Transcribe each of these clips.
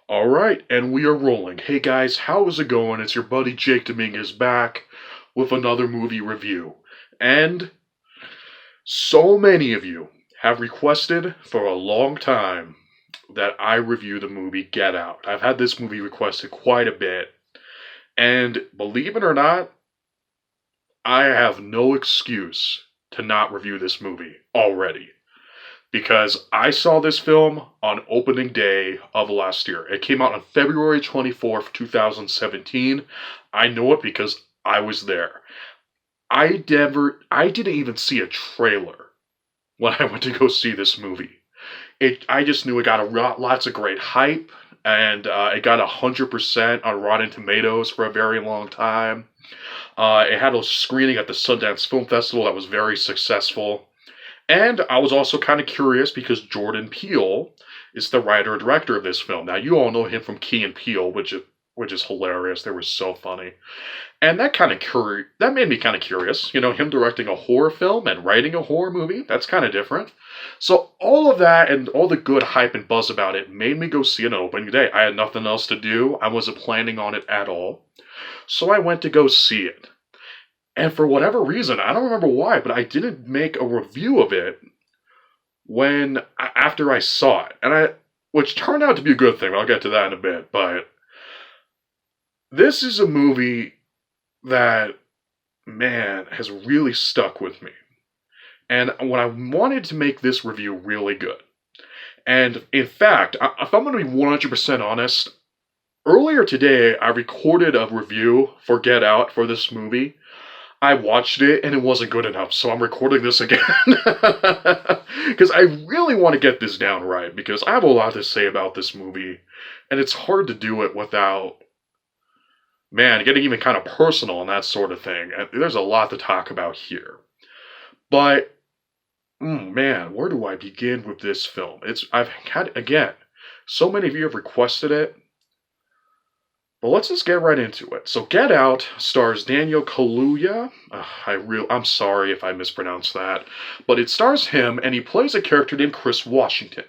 Alright, and we are rolling. Hey guys, how is it going? It's your buddy Jake Dominguez back with another movie review. And so many of you have requested for a long time that I review the movie Get Out. I've had this movie requested quite a bit. And believe it or not, I have no excuse to not review this movie already. Because I saw this film on opening day of last year. It came out on February 24th, 2017. I know it because I was there. I didn't even see a trailer when I went to go see this movie. I just knew it got lots of great hype, and it got 100% on Rotten Tomatoes for a very long time. It had a screening at the Sundance Film Festival that was very successful. And I was also kind of curious because Jordan Peele is the writer and director of this film. Now, you all know him from Key and Peele, which is hilarious. They were so funny. And that made me kind of curious. You know, him directing a horror film and writing a horror movie, that's kind of different. So all of that and all the good hype and buzz about it made me go see it on opening day. I had nothing else to do. I wasn't planning on it at all. So I went to go see it. And for whatever reason, I don't remember why, but I didn't make a review of it after I saw it. Which turned out to be a good thing. I'll get to that in a bit. But this is a movie that, man, has really stuck with me. And when I wanted to make this review really good. And in fact, if I'm going to be 100% honest, earlier today I recorded a review for Get Out for this movie. I watched it and it wasn't good enough, so I'm recording this again. Because I really want to get this down right, because I have a lot to say about this movie, and it's hard to do it without, getting even kind of personal and that sort of thing. And there's a lot to talk about here. But, where do I begin with this film? I've had, again, so many of you have requested it. But let's just get right into it. So Get Out stars Daniel Kaluuya. I'm sorry if I mispronounced that. But it stars him, and he plays a character named Chris Washington.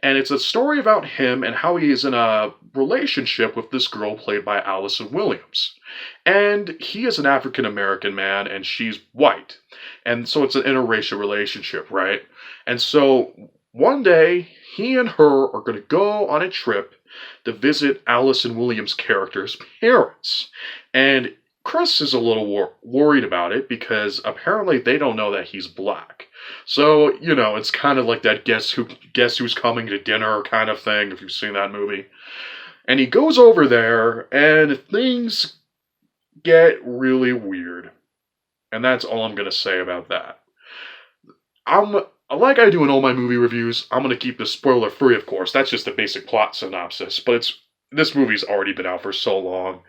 And it's a story about him and how he is in a relationship with this girl played by Allison Williams. And he is an African-American man, and she's white. And so it's an interracial relationship, right? And so one day, he and her are going to go on a trip to visit Allison Williams' character's parents. And Chris is a little worried about it because apparently they don't know that he's black. So, it's kind of like that guess who's coming to dinner kind of thing, if you've seen that movie. And he goes over there, and things get really weird. And that's all I'm going to say about that. Like I do in all my movie reviews, I'm going to keep this spoiler free, of course. That's just the basic plot synopsis. But this movie's already been out for so long.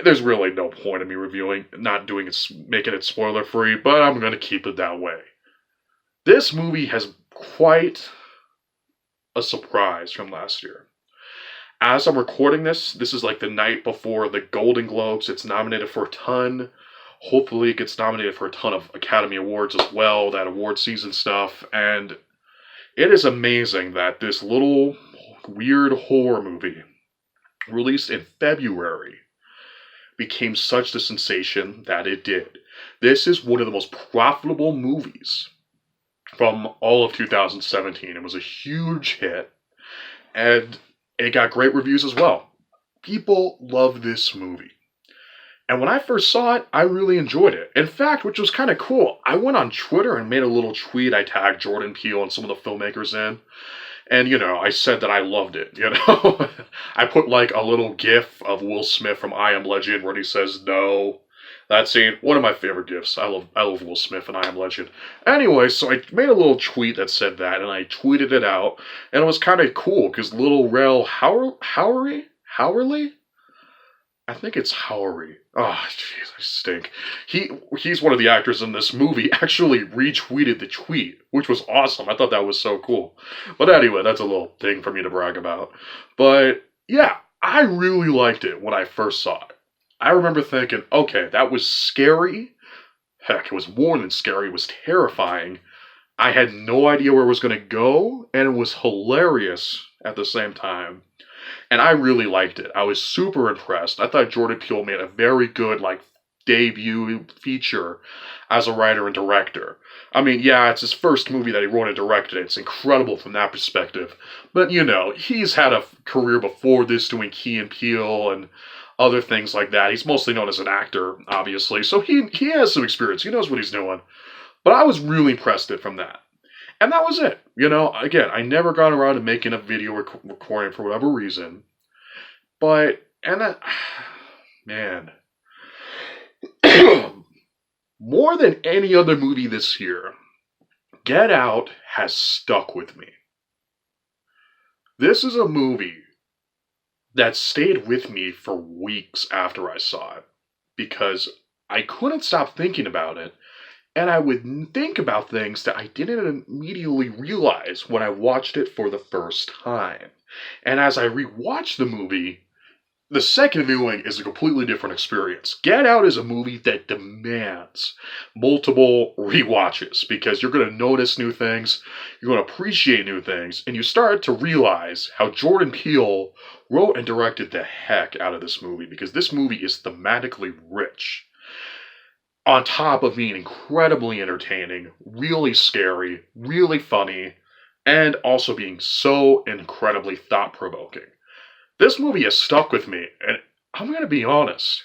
There's really no point in me making it spoiler free, but I'm going to keep it that way. This movie has quite a surprise from last year. As I'm recording this is like the night before the Golden Globes. It's nominated for a ton. Hopefully it gets nominated for a ton of Academy Awards as well, that award season stuff, and it is amazing that this little weird horror movie, released in February, became such the sensation that it did. This is one of the most profitable movies from all of 2017. It was a huge hit, and it got great reviews as well. People love this movie. And when I first saw it, I really enjoyed it. In fact, which was kind of cool, I went on Twitter and made a little tweet. I tagged Jordan Peele and some of the filmmakers in. And, I said that I loved it, I put like a little gif of Will Smith from I Am Legend where he says no. That scene, one of my favorite gifs. I love Will Smith and I Am Legend. Anyway, so I made a little tweet that said that, and I tweeted it out. And it was kind of cool, because little Rel Howery? I think it's Howery. Oh, jeez, I stink. He's one of the actors in this movie, actually retweeted the tweet, which was awesome. I thought that was so cool. But anyway, that's a little thing for me to brag about. But yeah, I really liked it when I first saw it. I remember thinking, okay, that was scary. Heck, it was more than scary. It was terrifying. I had no idea where it was going to go, and it was hilarious at the same time. And I really liked it. I was super impressed. I thought Jordan Peele made a very good, like, debut feature as a writer and director. I mean, yeah, it's his first movie that he wrote and directed. It's incredible from that perspective. But, you know, he's had a career before this doing Key and Peele and other things like that. He's mostly known as an actor, obviously. So he has some experience. He knows what he's doing. But I was really impressed from that. And that was it. You know, again, I never got around to making a video recording for whatever reason. But, and that, man. More than any other movie this year, Get Out has stuck with me. This is a movie that stayed with me for weeks after I saw it. Because I couldn't stop thinking about it. And I would think about things that I didn't immediately realize when I watched it for the first time. And as I rewatched the movie, the second viewing is a completely different experience. Get Out is a movie that demands multiple rewatches because you're going to notice new things, you're going to appreciate new things, and you start to realize how Jordan Peele wrote and directed the heck out of this movie because this movie is thematically rich. On top of being incredibly entertaining, really scary, really funny, and also being so incredibly thought-provoking. This movie has stuck with me, and I'm going to be honest.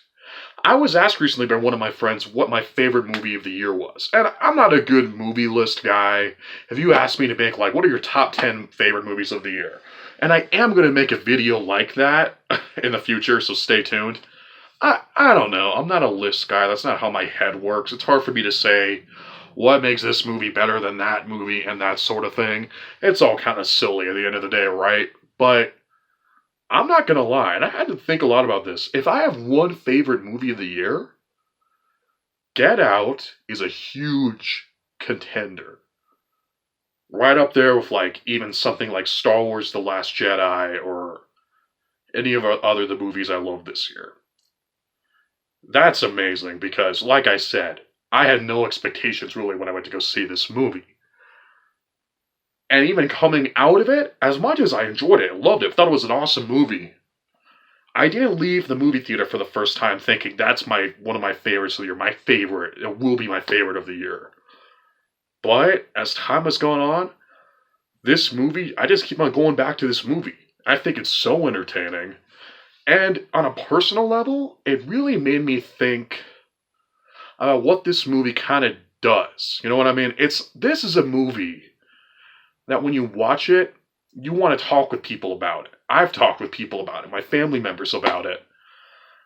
I was asked recently by one of my friends what my favorite movie of the year was. And I'm not a good movie list guy. If you asked me to make, like, what are your top 10 favorite movies of the year? And I am going to make a video like that in the future, so stay tuned. I don't know. I'm not a list guy. That's not how my head works. It's hard for me to say what makes this movie better than that movie and that sort of thing. It's all kind of silly at the end of the day, right? But I'm not going to lie, and I had to think a lot about this. If I have one favorite movie of the year, Get Out is a huge contender. Right up there with, like, even something like Star Wars The Last Jedi or any of the movies I love this year. That's amazing because, like I said, I had no expectations really when I went to go see this movie. And even coming out of it, as much as I enjoyed it, loved it, thought it was an awesome movie, I didn't leave the movie theater for the first time thinking that's one of my favorites of the year, my favorite, it will be my favorite of the year. But as time has gone on, this movie, I just keep on going back to this movie. I think it's so entertaining. And on a personal level, it really made me think about what this movie kind of does. You know what I mean? This is a movie that when you watch it, you want to talk with people about it. I've talked with people about it, my family members about it,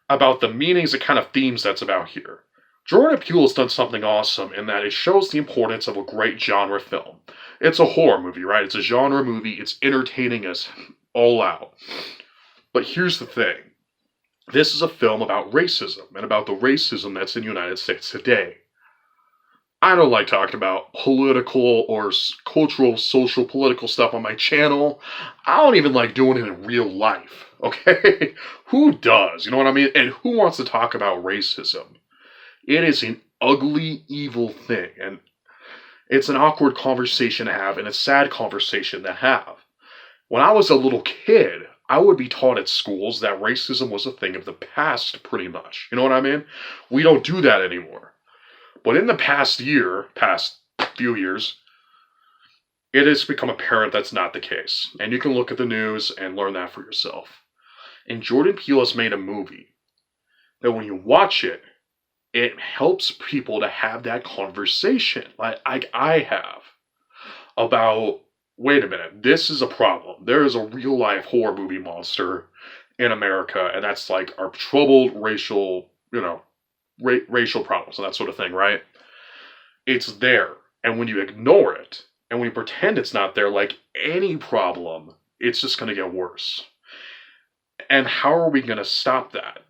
about the meanings and kind of themes that's about here. Jordan Peele has done something awesome in that it shows the importance of a great genre film. It's a horror movie, right? It's a genre movie. It's entertaining us all out. But here's the thing. This is a film about racism and about the racism that's in the United States today. I don't like talking about political or cultural, social, political stuff on my channel. I don't even like doing it in real life, okay? Who does? You know what I mean? And who wants to talk about racism? It is an ugly, evil thing, and it's an awkward conversation to have, and a sad conversation to have. When I was a little kid, I would be taught at schools that racism was a thing of the past, pretty much. You know what I mean? We don't do that anymore. But in the past few years, it has become apparent that's not the case. And you can look at the news and learn that for yourself. And Jordan Peele has made a movie that when you watch it, it helps people to have that conversation, like I have, about, wait a minute, this is a problem. There is a real-life horror movie monster in America, and that's like our troubled racial, racial problems and that sort of thing, right? It's there. And when you ignore it, and when you pretend it's not there, like any problem, it's just going to get worse. And how are we going to stop that?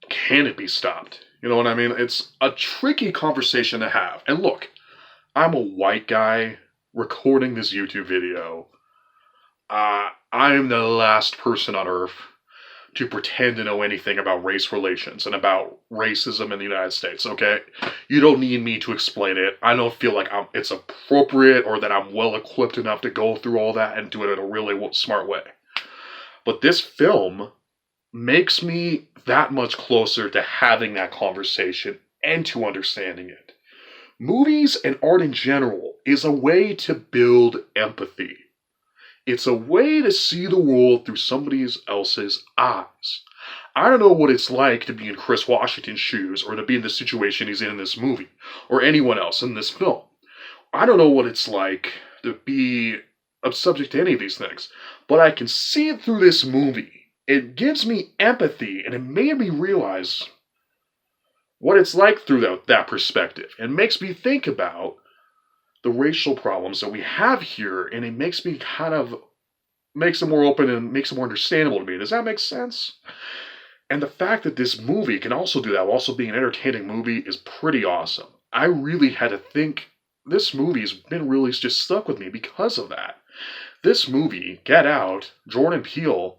Can it be stopped? You know what I mean? It's a tricky conversation to have. And look, I'm a white guy recording this YouTube video. I am the last person on earth to pretend to know anything about race relations and about racism in the United States, okay? You don't need me to explain it. I don't feel like it's appropriate or that I'm well equipped enough to go through all that and do it in a really smart way. But this film makes me that much closer to having that conversation and to understanding it. Movies and art in general is a way to build empathy. It's a way to see the world through somebody else's eyes. I don't know what it's like to be in Chris Washington's shoes or to be in the situation he's in this movie or anyone else in this film. I don't know what it's like to be subject to any of these things, but I can see it through this movie. It gives me empathy and it made me realize what it's like through that perspective. It makes me think about the racial problems that we have here, and it makes me makes it more open and makes it more understandable to me. Does that make sense? And the fact that this movie can also do that while also being an entertaining movie is pretty awesome. I really had to think, this movie's been really just stuck with me because of that. This movie, Get Out, Jordan Peele,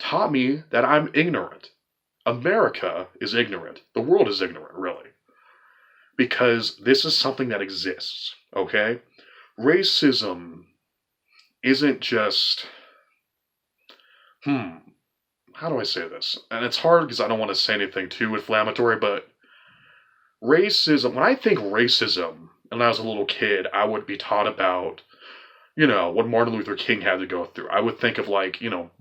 taught me that I'm ignorant. America is ignorant. The world is ignorant, really. Because this is something that exists, okay? Racism isn't just, how do I say this? And it's hard because I don't want to say anything too inflammatory, but racism, when I think racism, and when I was a little kid, I would be taught about, what Martin Luther King had to go through. I would think of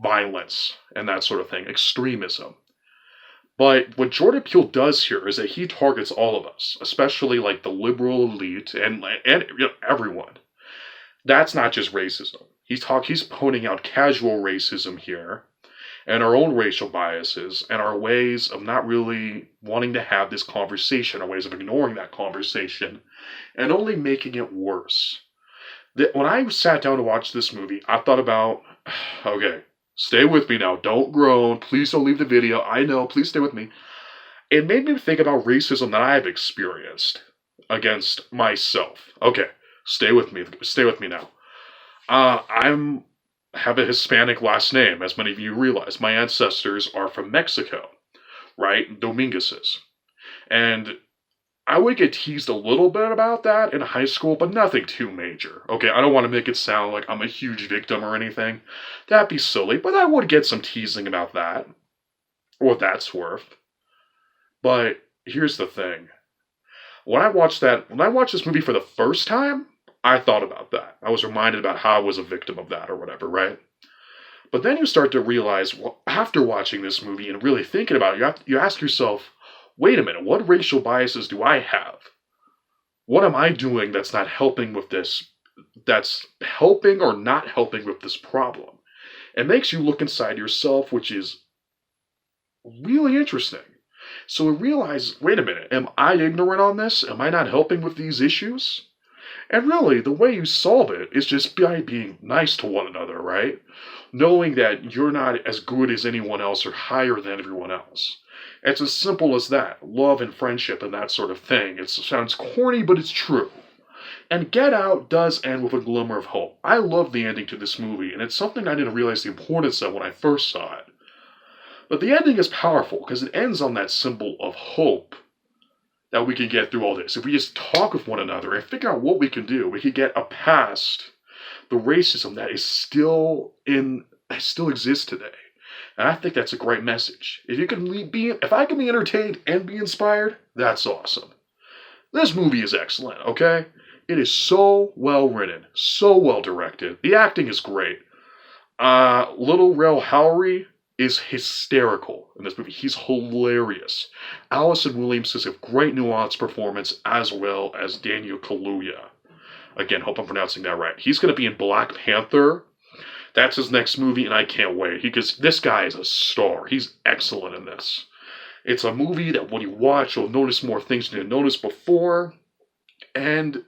violence and that sort of thing, extremism. But what Jordan Peele does here is that he targets all of us, especially the liberal elite and everyone. That's not just racism. He's pointing out casual racism here, and our own racial biases, and our ways of not really wanting to have this conversation, our ways of ignoring that conversation, and only making it worse. When I sat down to watch this movie, I thought about, okay, stay with me now. Don't groan. Please don't leave the video. I know. Please stay with me. It made me think about racism that I've experienced against myself. Okay, stay with me. Stay with me now. I have a Hispanic last name, as many of you realize. My ancestors are from Mexico, right? Dominguez's. And I would get teased a little bit about that in high school, but nothing too major. Okay, I don't want to make it sound like I'm a huge victim or anything. That'd be silly, but I would get some teasing about that. Or what that's worth. But here's the thing. When I watched this movie for the first time, I thought about that. I was reminded about how I was a victim of that or whatever, right? But then you start to realize, after watching this movie and really thinking about it, you ask yourself, wait a minute, what racial biases do I have? What am I doing that's not helping with this? That's helping or not helping with this problem? It makes you look inside yourself, which is really interesting. So we realize, wait a minute, am I ignorant on this? Am I not helping with these issues? And really, the way you solve it is just by being nice to one another, right? Knowing that you're not as good as anyone else or higher than everyone else. It's as simple as that. Love and friendship and that sort of thing. It sounds corny, but it's true. And Get Out does end with a glimmer of hope. I love the ending to this movie, and it's something I didn't realize the importance of when I first saw it. But the ending is powerful because it ends on that symbol of hope that we can get through all this. If we just talk with one another and figure out what we can do, we can get past the racism that is still exists today. And I think that's a great message. If I can be entertained and be inspired, that's awesome. This movie is excellent, okay? It is so well written, so well directed. The acting is great. Little Rel Howery is hysterical in this movie. He's hilarious. Allison Williams is a great nuanced performance, as well as Daniel Kaluuya. Again, hope I'm pronouncing that right. He's going to be in Black Panther. That's his next movie, and I can't wait. Because this guy is a star. He's excellent in this. It's a movie that when you watch, you'll notice more things you didn't notice before. And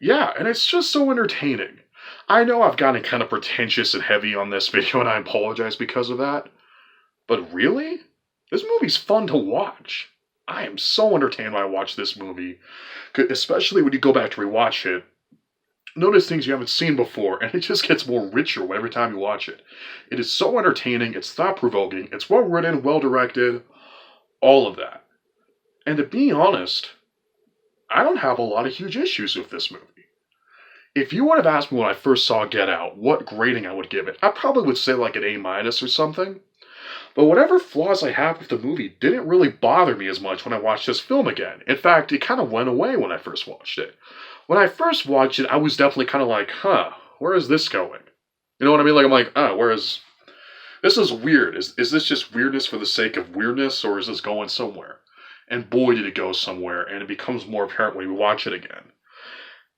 yeah, and it's just so entertaining. I know I've gotten kind of pretentious and heavy on this video, and I apologize because of that. But really? This movie's fun to watch. I am so entertained when I watch this movie. Especially when you go back to rewatch it. Notice things you haven't seen before, and it just gets more richer every time you watch it. It is so entertaining, it's thought-provoking, it's well-written, well-directed, all of that. And to be honest, I don't have a lot of huge issues with this movie. if you would have asked me when I first saw Get Out what grading I would give it, I probably would say like an A minus or something. But whatever flaws I have with the movie didn't really bother me as much when I watched this film again. In fact, it kind of went away when I first watched it. When I first watched it, I was definitely kind of like, where is this going? You know what I mean? Like, I'm like, this is weird. Is this just weirdness for the sake of weirdness, or is this going somewhere? And boy, did it go somewhere, and it becomes more apparent when you watch it again.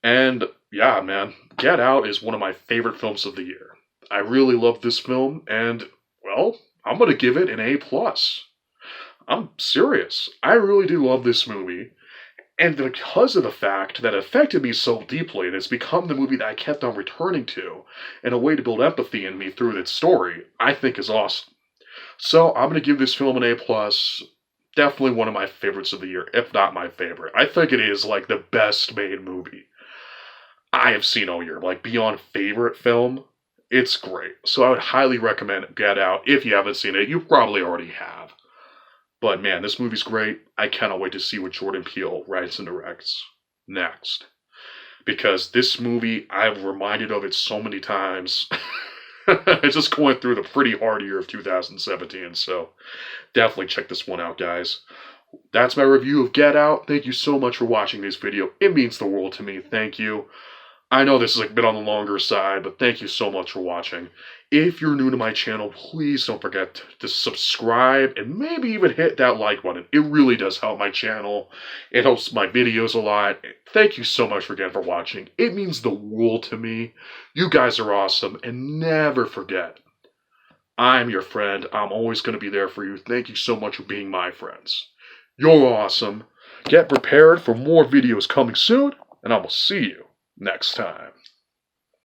And yeah, man, Get Out is one of my favorite films of the year. I really love this film, and, well, I'm going to give it an A+. I'm serious. I really do love this movie. And because of the fact that it affected me so deeply, and it's become the movie that I kept on returning to, and a way to build empathy in me through its story, I think is awesome. So I'm going to give this film an A+. Definitely one of my favorites of the year, if not my favorite. I think it is like the best made movie I have seen all year. Like, beyond favorite film, it's great. So I would highly recommend Get Out. If you haven't seen it, you probably already have. But man, this movie's great. I cannot wait to see what Jordan Peele writes and directs next. Because this movie, I've reminded of it so many times. It's just going through the pretty hard year of 2017. So definitely check this one out, guys. That's my review of Get Out. Thank you so much for watching this video. It means the world to me. Thank you. I know this is a bit on the longer side, but thank you so much for watching. If you're new to my channel, please don't forget to subscribe and maybe even hit that like button. It really does help my channel. It helps my videos a lot. Thank you so much again for watching. It means the world to me. You guys are awesome, and never forget, I'm your friend. I'm always going to be there for you. Thank you so much for being my friends. You're awesome. Get prepared for more videos coming soon, and I will see you next time.